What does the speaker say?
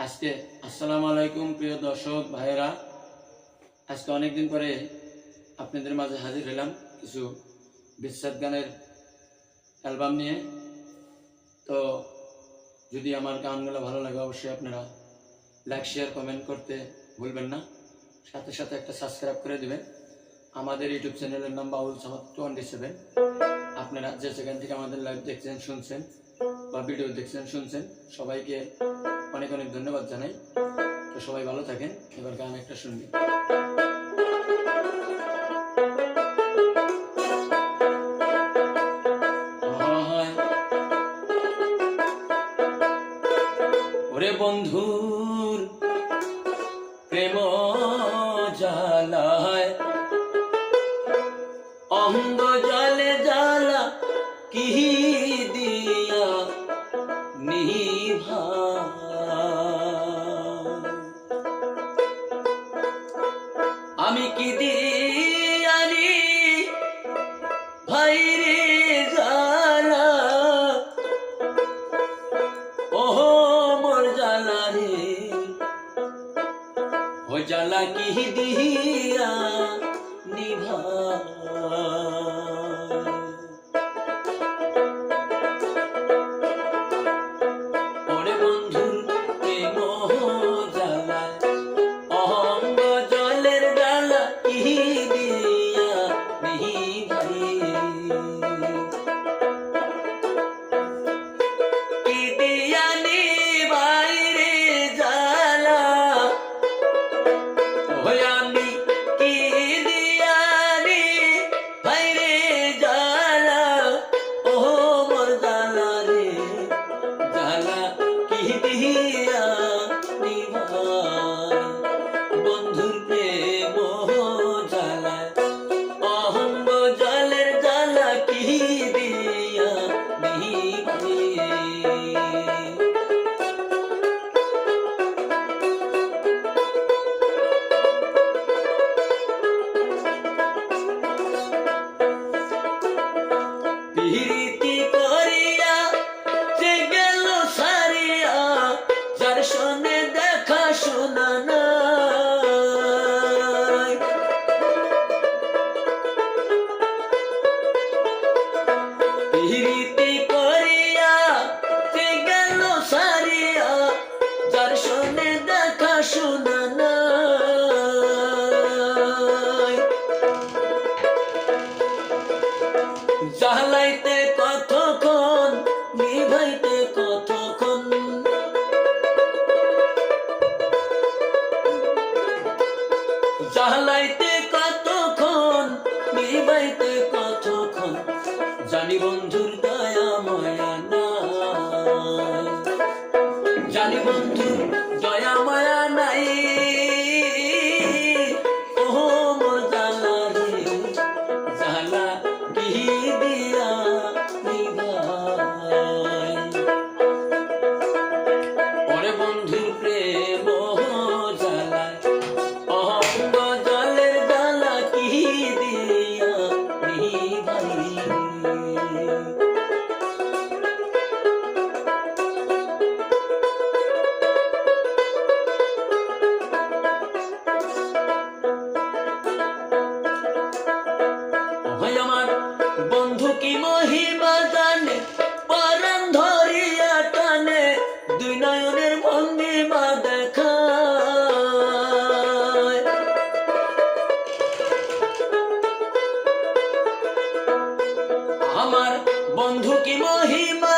আজকে আসসালামু আলাইকুম প্রিয় দর্শক ভাইয়েরা, আজকে অনেকদিন পরে আপনাদের মাঝে হাজির হলাম কিছু বিচ্ছেদ গানের অ্যালবাম নিয়ে। তো যদি আমার গানগুলো ভালো লাগে অবশ্যই আপনারা লাইক শেয়ার কমেন্ট করতে ভুলবেন না, সাথে সাথে একটা সাবস্ক্রাইব করে দেবেন। আমাদের ইউটিউব চ্যানেলের নাম বাউল সামাদ 27। আপনারা যে সেখান থেকে আমাদের লাইভ দেখছেন, শুনছেন বা ভিডিও দেখছেন, শুনছেন, সবাইকে অনেক অনেক ধন্যবাদ জানাই। তো সবাই ভালো থাকেন। এবার গান একটা শুনবি। ওরে বন্ধুর প্রেম জ্বালায় অঙ্গ জলে জ্বালা কি দিয়া নিভা, আমি কি দিয়ানি ভাই রে জ্বালা, ওহ মোর জ্বালা রে, ও জ্বালা কি দিয়া নিভা। বন্ধুর প্রেম জ্বালায় অহঙ্গ জলের জ্বালা কি দিয়া নিভাই। প্রীতি করিয়া যে গেল সারিয়া, যার সঙ্গে দেখা শোনা নাই, প্রীতি করিয়া যে গেল সারিয়া, যার সঙ্গে দেখা শোনা নাই, জ্বালাইতে কতক্ষণ নিভাইতে কতক্ষণ, জ্বালাইতে কতক্ষণ নিভাইতে কতক্ষণ, জানি বন্ধুর দয়া মায়া নাই, জানি বন্ধুর দয়া মায়া নাই, ওহ মোর জ্বালা রে, জ্বালা কি দিয়া নিভাই। ওরে বন্ধুর প্রেম জ্বালায় অহঙ্গ জলের জ্বালা কি দিয়া নিভাই। আমার বন্ধু কি মহিমা জানে, পরাণ ধরিয়া টানে, দুই নয়নের ভঙ্গিমা দেখায়। আমার বন্ধু কি মহিমা